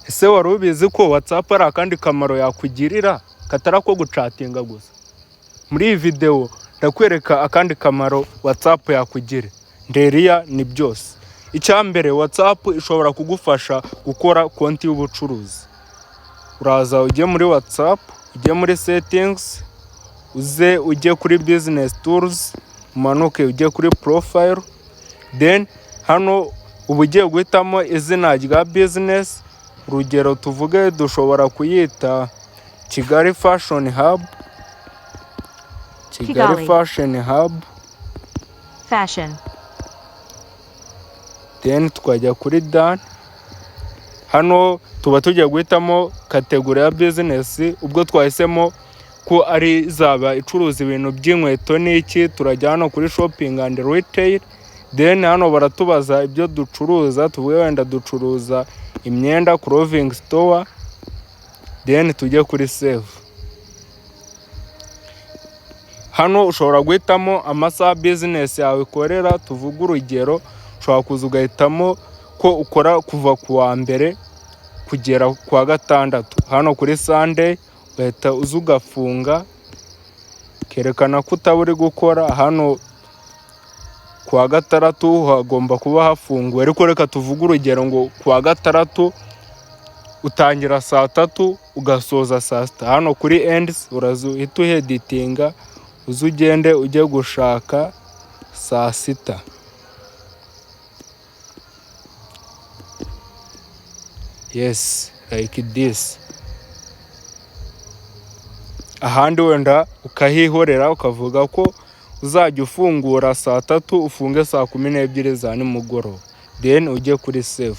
ese wari ubizi ko WhatsApp ari akandi kamaro yakugirira katari ako gucatinga gusa? Muri iyi video ndakwereka akandi kamaro WhatsApp yakugira. Nderiya ni byose. Icyambere, WhatsApp ishobora kugufasha gukora konti y'ubucuruzi. Uraza ujye muri WhatsApp, ujye muri settings, ujye kuri business tools, umanuke ujye kuri profile, then hano uba ugiye guhitamo izina rya business. Urugero tuvuge dushobora kuyita Kigali Fashion Hub. Kigali Fashion Hub. Fashion. Then tukajya kuri done. Hano tuba tugiye guhitamo kategori ya business. Ubwo twahisemo ko ari zaba icuruza ibintu by'inkweto n'iki, turajya hano kuri shopping and retail. Then hano baratubaza ibyo ducuruza, tuvuge wenda ducuruza imyenda, clothing store. Then tujye kuri save. Hano ushobora guhitamo amasaha business yawe ikorera. Tuvuga urugero, ushobora kuza ugahitamo ko ukora kuva ku wa mbere kugera ku wa gatandatu. Hano kuri Sunday ugahita uza ugafunga, kerekana ko utaburi gukora. Hano ku wa gatandatu hagomba kuba hafunguwe, ariko reka tuvuge urugero ngo ku wa gatandatu utangira saa 3 ugasoza saa 6. Hano kuri ends uraza uhita uheditinga, uza ugende ujye gushaka saa 6. Yes, like this. Ahandi wenda ukahihorera ukavuga ko uzajya ufungura saa 3 ufunge saa 12 za nimugoroba. Then ujye kuri save.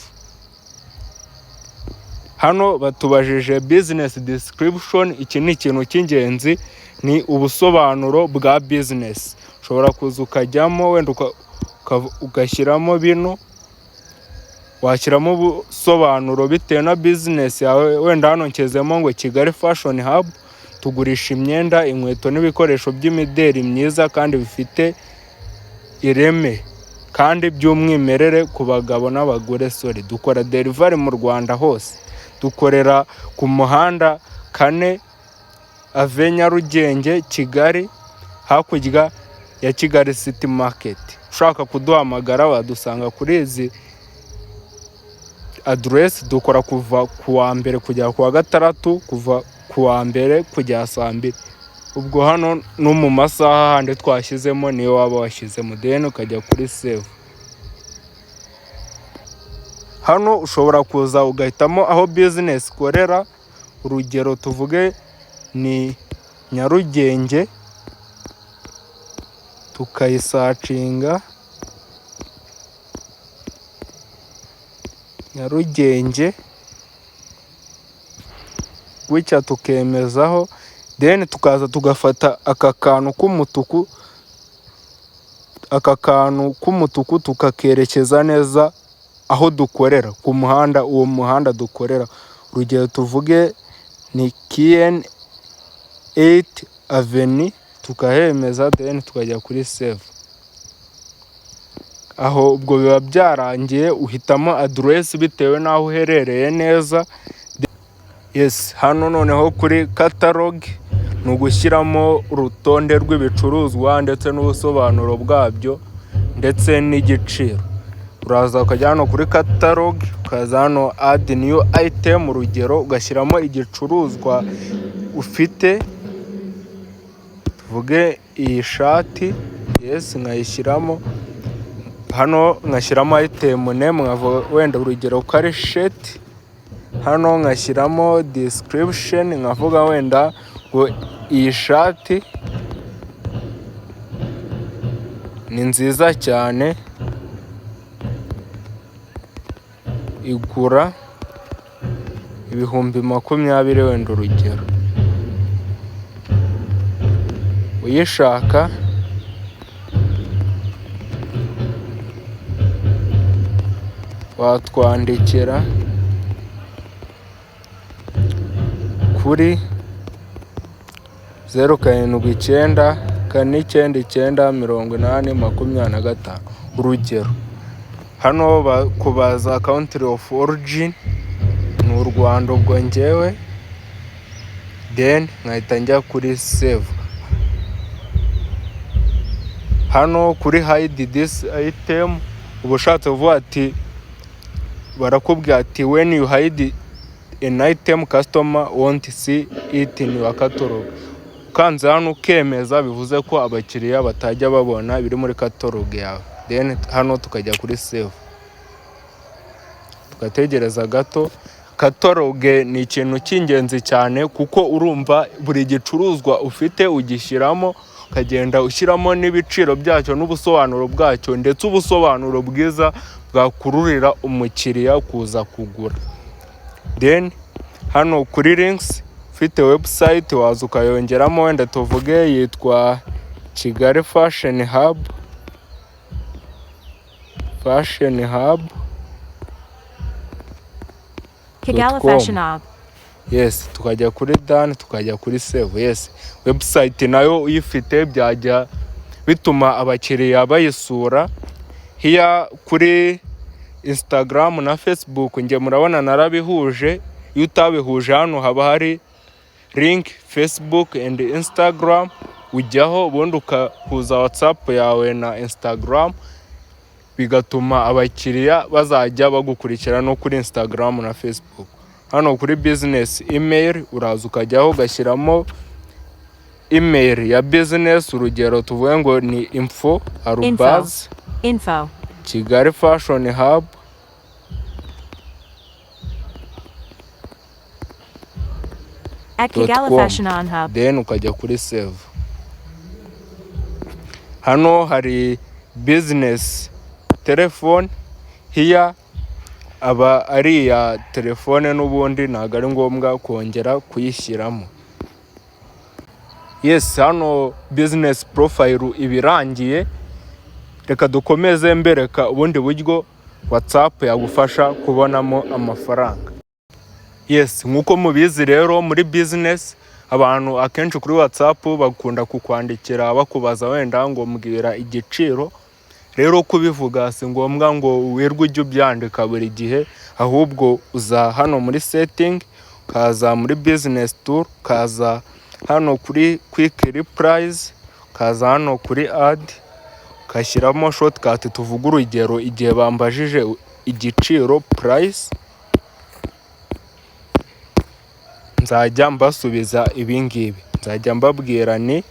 Hano batubajije business description. Iki ni ikintu cy'ingenzi, ni ubusobanuro bwa business. Ushobora kuza ukajyamo wenda ugashyiramo bino, washyiramo ubusobanuro bitewe na business yawe. Wenda hano nkezemo ngo Kigali Fashion Hub tugurisha imyenda, inkweto n'ibikoresho by'imideri myiza kandi bifite ireme kandi by'umwimerere ku bagabo n'abagore. Dukora delivery mu Rwanda hose. Dukorera ku muhanda 4 Ave Nyarugenge Kigali, hakurya ya Kigali City Market. Ushaka kuduhamagara wadusanga kuri izi address. Dukora kuva ku wa mbere kujya ku wa gatandatu, kuva ku wa mbere kujya saa 2. Ubwo hano no mu masaha handi twashyizemo niyo waba washyizemo. Then ukajya kuri save. Hano ushobora kuza ugahitamo aho business korera. Urugero tuvuge ni Nyarugenge, tukayisacinga Nyarugenge gutya tukemezaho. Then tukaza tugafata aka kantu k'umutuku tukakerekeza neza aho dukorera ku muhanda, uwo muhanda dukorera. Urugero tuvuge ni KN 8 Avenue, tukahemeza. Then tukajya kuri save. Aho ubwo biba byarangiye, uhitamo address bitewe naho uherereye neza. Yes, hano noneho kuri catalog ni ugushyiramo urutonde rw'ibicuruzwa ndetse n'ubusobanuro bwabyo ndetse n'igiciro. Uraza ukajya hano kuri catalog, ukaza hano add new item. Urugero ugashyiramo igicuruzwa ufite. Tuvuge iyi shati, yes, nkayishyiramo. Hano nkashyiramo item name, wenda urugero ko ari shirt. Hano nkashyiramo description, nkavuga wenda ngo iyi shati ni nziza cyane, igura ibihumbi 20, wenda urugero. Uyishaka watwandikira kuri 0794998025. Urugero hano kubaza country of origin, ni u Rwanda ubwo njyewe, then nkahita njya kuri save. Hano kuri hide this item uba ushatse kuvuga ati, barakubwira ati when you hide an item customer won't see it in your catalog. Ukanze hano ukemeza bivuze ko abakiriya batajya babona biri muri catalog yawe. Then hano tukajya kuri save, tugategereza gato. Catalog ni ikintu cy'ingenzi cyane kuko urumva buri gicuruzwa ufite ugishyiramo, ukagenda ushyiramo n'ibiciro byacyo n'ubusobanuro bwacyo, ndetse ubusobanuro bwiza bwakururira umukiriya kuza kugura. Then hano kuri links ufite website waza ukayongeramo, wenda tuvuge yitwa Kigali Fashion Hub. Kigali Fashion Hub. Yes, tukajya kuri done, tukajya kuri save. Yes, website nayo uyifite byajya bituma abakiriya bayisura. Hiya kuri Instagram na Facebook nge murabona narabihuje. Iyo utabihuje hano haba hari link Facebook and Instagram, ujyaho ubundi ukahuza WhatsApp yawe na Instagram, bigatuma abakiriya bazajya bagukurikira no kuri Instagram na Facebook. Hano kuri business email uraza ukajyaho ugashyiramo email ya business, urugero tuvuge ngo ni info Kigali Fashion Hub Kigali Fashion Hub. Then ukajya kuri save. Hano hari business telephone. Hiya aba ari ya telefone n'ubundi ntabwo ari ngombwa kongera kuyishyiramo. Yes, hano business profile ibirangiye. Reka dukomeze mbereka ubundi buryo WhatsApp yagufasha kubonamo amafaranga. Yes, nkuko mubizi rero muri business abantu akenshi kuri WhatsApp bakunda kukwandikira bakubaza wenda ngo mbwira igiciro. Rero kubivuga si ngombwa ngo wirwe ujye ubyandika buri gihe, ahubwo uza hano muri setting, kaza muri business tool, kaza hano kuri quick replies, kaza hano kuri add, kashyiramo shortcut. Tuvuga urugero igihe bambajije igiciro price, nzajya mbasubiza ibingibi, nzajya mbabwira ni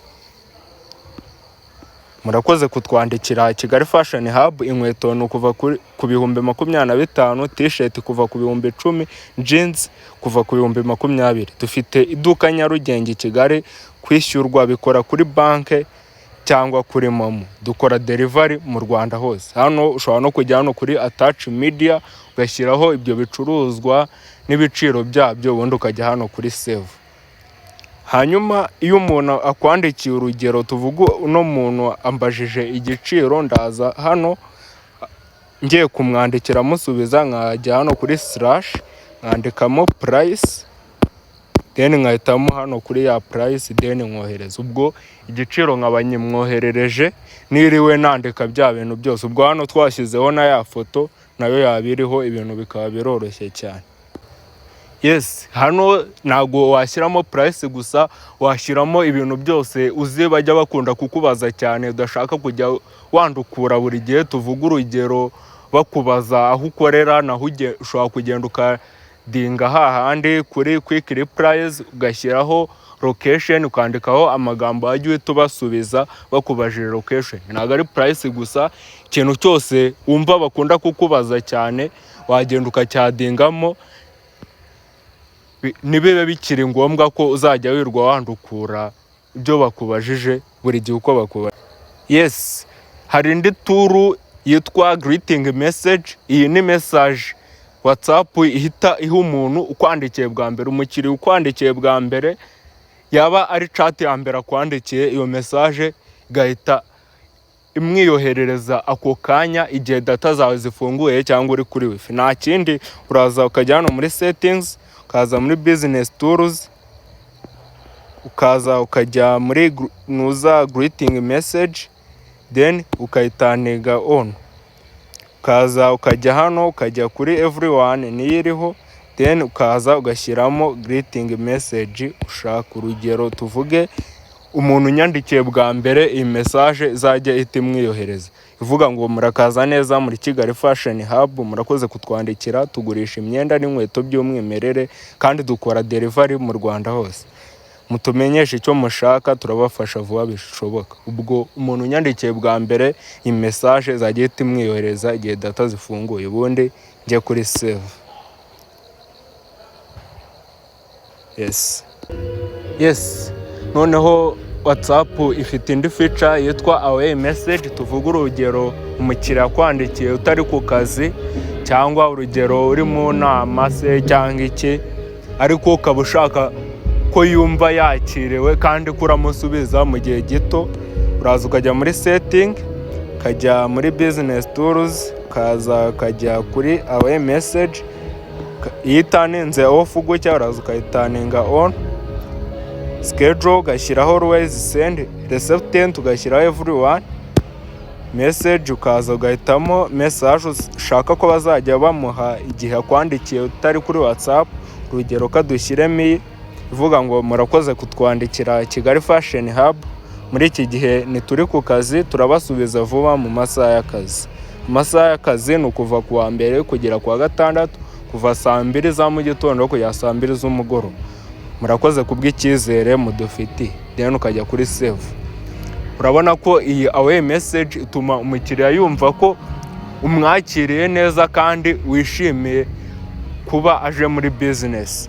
murakoze kutwandikira Kigali Fashion Hub. Inkweto ni kuva ku 25,000, t-shirt kuva ku 10,000, jeans kuva ku 20,000. Dufite iduka Nyarugenge Kigali, kwishyurwa bikora kuri banke cyangwa kuri momo. Dukora delivery mu Rwanda hose. Hano ushobora no kujya hano kuri attach media ugashyiraho ibyo bicuruzwa n'ibiciro byabyo, ubundi ukajya hano kuri save. Hanyuma iyo umuntu akwandikiye urugero tuvuga uno muntu ambajije igiciro, ndaza hano ngiye kumwandikira musubiza, nkajya hano kuri slash nkandikamo price, then nkahitamo hano kuri ya price, then nkohereza. Ubwo igiciro nkabanyimwoherereje niriwe nandika bya bintu byose. Ubwo hano twashyizeho na ya foto nayo yabiriho, ibintu bikaba biroroshye cyane. Yes, hano ntago washyiramo price gusa, washyiramo ibintu byose uzi bajya bakunda kukubaza cyane, udashaka kujya wandukura buri gihe. Tuvuga urugero bakubaza aho ukorera, naho ushobora kugenda ukadinga hahandi kuri quick replies ugashyiraho location, ukandikaho amagambo ajya uhita ubasubiza bakubajije location. Ntabwo ari price gusa, ikintu cyose wumva bakunda kukubaza cyane wagenda ukacyadingamo, nibibe bikiri ngombwa ko uzajya wirwa wandukura ibyo bakubajije buri gihe uko bakubajije. Yes, hari indi tool yitwa greeting message. Iyi ni message WhatsApp ihita iha umuntu ukwandikiye bwa mbere. Umukiriya ukwandikiye bwa mbere, yaba ari chat ya mbere akwandikiye, iyo message igahita imwiyoherereza ako kanya igihe data zawe zifunguye cyangwa uri kuri wifi. Nta kindi, uraza ukajya hano muri settings, ukaza muri business tools, ukaza ukajya muri nuza greeting message, then ukayitaniga on. Ukaza ukajya hano ukajya kuri everyone niyo iriho, then ukaza ugashyiramo greeting message ushaka. Urugero tuvuge umuntu unyandikiye bwa mbere, iyi message izajya ihita imwiyohereza ivuga ngo murakaza neza muri Kigali Fashion Hub, murakoze kutwandikira, tugurisha imyenda n'inkweto by'umwimerere kandi dukora delivery mu Rwanda hose, mutumenyeshe icyo mushaka turabafasha vuba bishoboka. Ubwo umuntu unyandikiye bwa mbere iyi message izajya ihita imwiyohereza igihe data zifunguye, ubundi njye kuri save. Yes. Noneho WhatsApp ifite indi feature yitwa away message. Tuvuga urugero umukiriya kwandikiye utari ku kazi, cyangwa urugero uri mu nama se cyangwa iki, ariko ukaba ushaka ko yumva yakiriwe kandi kuramusubiza mu gihe gito, uraza ukajya muri setting, ukajya muri business tools, ukaza ukajya kuri away message, iyo itaninze off gutya uraza ukayitaninga on, schedule ugashyiraho always send, recipient ugashyiraho everyone, message ukaza ugahitamo message ushaka ko bazajya bamuha igihe akwandikiye utari kuri WhatsApp. Urugero kadushyiremo ivuga ngo murakoze kutwandikira Kigali Fashion Hub, muri iki gihe nituri ku kazi, turabasubiza vuba mu masaha y'akazi. Amasaha y'akazi ni ukuva ku wa mbere kugera ku wa gatandatu, kuva saa 2 za mu gitondo kugera saa 2 z'umugoroba. Murakoze kubw'icyizere mudufitiye. Then ukajya kuri save. Urabona ko iyi away message ituma umukiriya yumva ko umwakiriye neza kandi wishimiye kuba aje muri business.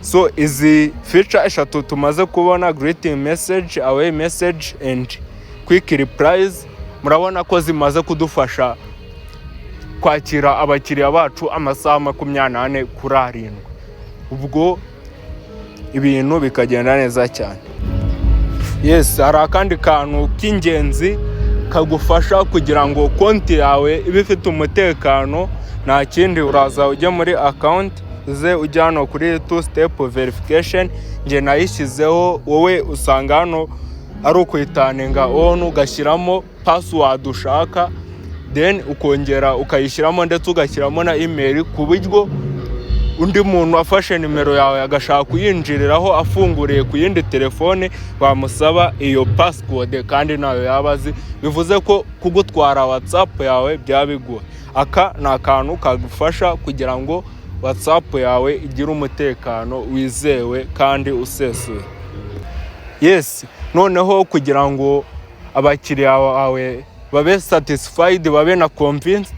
So izi feature eshatu tumaze kubona, greeting message, away message and quick replies, murabona ko zimaze kudufasha kwakira abakiriya bacu amasaha 24 kuri 7. Ubwo ibintu bikagenda neza cyane. Yes, hari akandi kantu k'ingenzi kagufasha kugira ngo konti yawe ibe ifite umutekano. Nta kindi, uraza ujye muri account, uze ujya hano kuri 2-step verification. Nge nayishyizeho, wowe usanga hano ari ukuyitaninga on, ugashyiramo password ushaka, then ukongera ukayishyiramo ndetse ugashyiramo na email, ku buryo undi muntu afashe nimero yawe agashaka kuyinjiriraho afunguriye ku yindi telefone bamusaba iyo password kandi nayo yabazi, bivuze ko kugutwara WhatsApp yawe byabiguha. Aka ni akantu kagufasha kugira ngo WhatsApp yawe igire umutekano wizewe kandi usesuye. Yes, noneho kugira ngo abakiriya bawe babe satisfied, babe na convinced,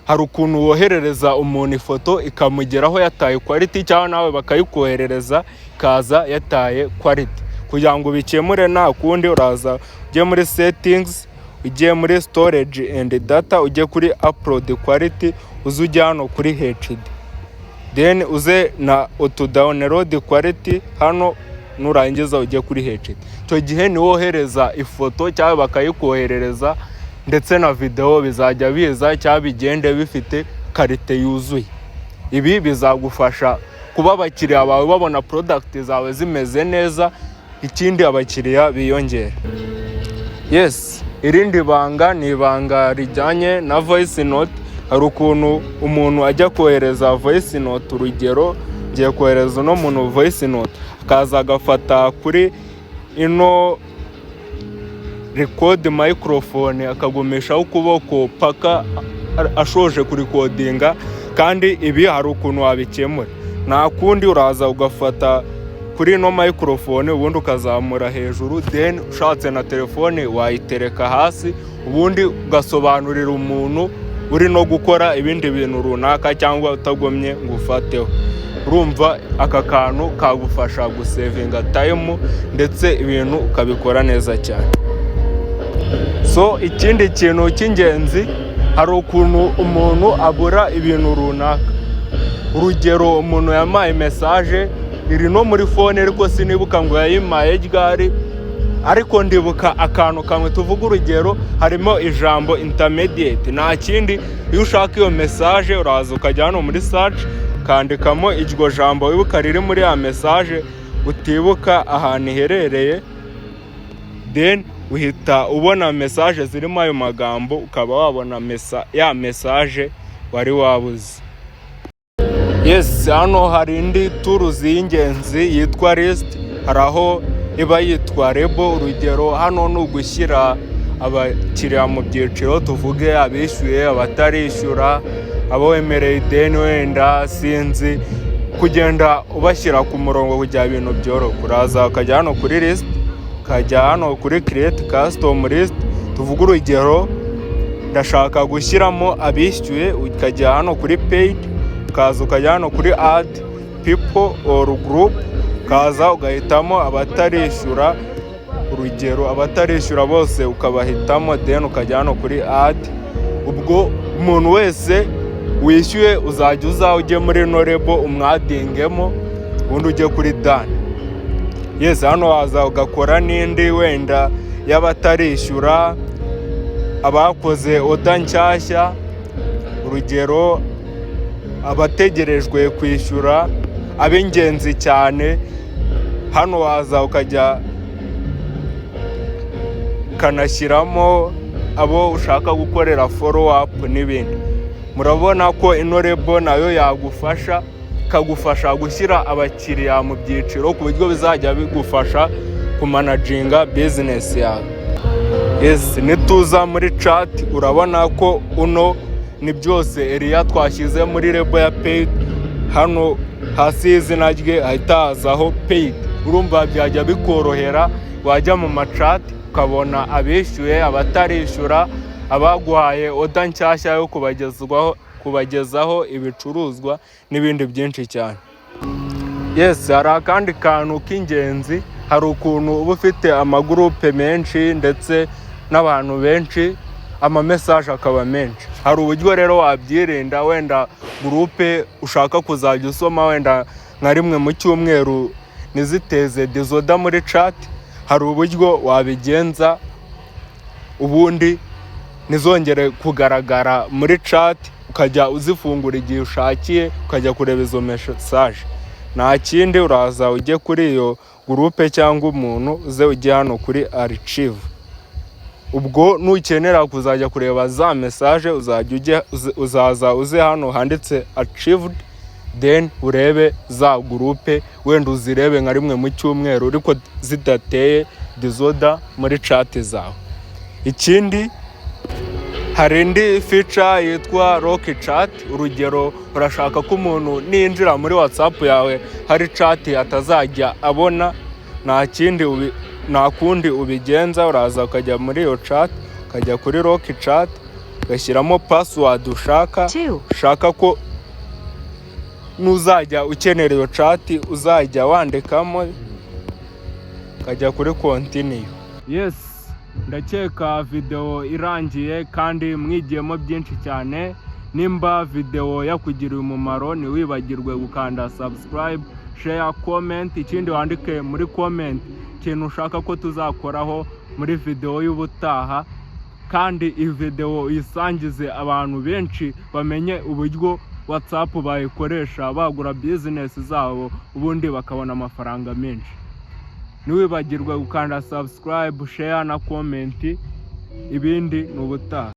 hari ukuntu woherereza umuntu ifoto ikamugeraho yataye quality, cyangwa nawe bakayikoherereza kaza yataye quality. Kugira ngo bikemure nta kundi, uraza ujye muri settings, ujye muri storage and data, ujye kuri upload quality, uze ujya hano kuri HD, then uze na auto download quality hano, nurangiza ujye kuri HD. Icyo gihe ni wohereza ifoto cyangwa bakayikoherereza, ndetse na video bizajya biza cyangwa bigende bifite karite yuzuye. Ibi bizagufasha kuba abakiriya bawe babona product zawe zimeze neza, ikindi abakiriya biyongera. Yes, irindi banga ni ibanga rijyanye na voice note. Hari ukuntu umuntu ajya kohereza voice note, urugero ngiye kohereza no muntu voice note, akaza agafata kuri ino record microphone akagumishaho ukuboko paka ashoje kurikodinga, kandi ibi hari ukuntu wabikemura. Nta kundi, uraza ugafata kuri no microphone ubundi ukazamura hejuru, then ushatse na telefone wayitereka hasi, ubundi ugasobanurira umuntu uri no gukora ibindi bintu runaka cyangwa utagomye ngo ufateho. Urumva aka kantu kagufasha gusevinga time ndetse ibintu ukabikora neza cyane. So ikindi kintu cy'ingenzi, hari ukuntu umuntu abura ibintu runaka. Urugero umuntu yamaye message iri no muri phone ariko sinibuka ngo yayimaye ryari, ariko ndibuka akantu kamwe. Tuvuga urugero harimo ijambo intermediate, nta kindi, iyo ushaka iyo message uraza ukajya hano muri search kandikamo iryo jambo wibuka riri muri ya message utibuka ahantu iherereye, then uhita ubona message zirimo ayo magambo, ukaba wabona ya message wari wabuze. Yes, hano hari indi tools y'ingenzi yitwa list, hari aho iba yitwa label. Urugero hano ni ugushyira abakiriya mu byiciro, tuvuge abishyuye, abatarishyura, abo wemereye ideni wenda sinzi, kugenda ubashyira ku murongo kugira ibintu byoroha. Uraza ukajya hano kuri list, ukajya hano kuri create custom list, tuvuge urugero ndashaka gushyiramo abishyuye, ukajya hano kuri paid, ukaza ukajya hano kuri add people or group, ukaza ugahitamo abatarishyura. Urugero abatarishyura bose ukabahitamo, then ukajya hano kuri add. Ubwo umuntu wese wishyuye uzajya ujye muri no label umwadingemo, ubundi ujye kuri done. Yes, hano waza ugakora n'indi wenda y'abatarishyura, abakoze oda nshyashya, urugero abategerejwe kwishyura, ab'ingenzi cyane. Hano waza ukajya ukanashyiramo abo ushaka gukorera follow up n'ibindi. Murabona ko ino label nayo yagufasha, ikagufasha gushyira abakiriya mu byiciro ku buryo bizajya bigufasha kumanaginga business yawe. Yes, nituza muri chat urabona ko uno ni byose Elia twashyize muri label ya paid. Hano hasi y'izina rye hahita hazaho paid. Urumva byajya bikorohera, wajya mu machat ukabona abishyuye, abatarishyura, abaguhaye oda nshyashya yo kubagezaho ibicuruzwa n'ibindi byinshi cyane. Yes, hari akandi kantu k'ingenzi, hari ukuntu uba ufite amagurupe menshi ndetse n'abantu benshi, amamesaje akaba menshi. Hari uburyo rero wabyirinda, wenda gurupe ushaka kuzajya usoma wenda nka rimwe mu cyumweru niziteze dizoda muri chat. Hari uburyo wabigenza ubundi nizongere kugaragara muri chat, ukajya uzifungura igihe ushakiye, ukajya kureba izo message. Nta kindi, uraza ujye kuri iyo gurupe cyangwa umuntu uze ujye hano kuri archive. Ubwo nukenera kuzajya kureba za message uzaza uze hano handitse archived, then urebe za gurupe, wenda uzirebe nka rimwe mu cyumweru ariko zidateye disorder muri chat zawe. Ikindi, hari indi feature yitwa lock chat. Urugero urashaka ko umuntu ninjira muri WhatsApp yawe hari chat atazajya abona, nta kundi ubigenza. Uraza ukajya muri iyo chat, ukajya kuri lock chat, ugashyiramo password ushaka ko nuzajya ukenera iyo chat uzajya wandikamo, ukajya kuri continue. Yes, ndakeka video irangiye kandi mwigiyemo byinshi cyane. Nimba video yakugiriye umumaro, ntiwibagirwe gukanda subscribe, share, comment. Ikindi wandike muri comment ikintu ushaka ko tuzakoraho muri video y'ubutaha, kandi iyi video uyisangize abantu benshi bamenye uburyo WhatsApp bayikoresha bagura business zabo, ubundi bakabona amafaranga menshi. Ntiwibagirwe gukanda subscribe, share na comment. Ibindi n'ubutaha.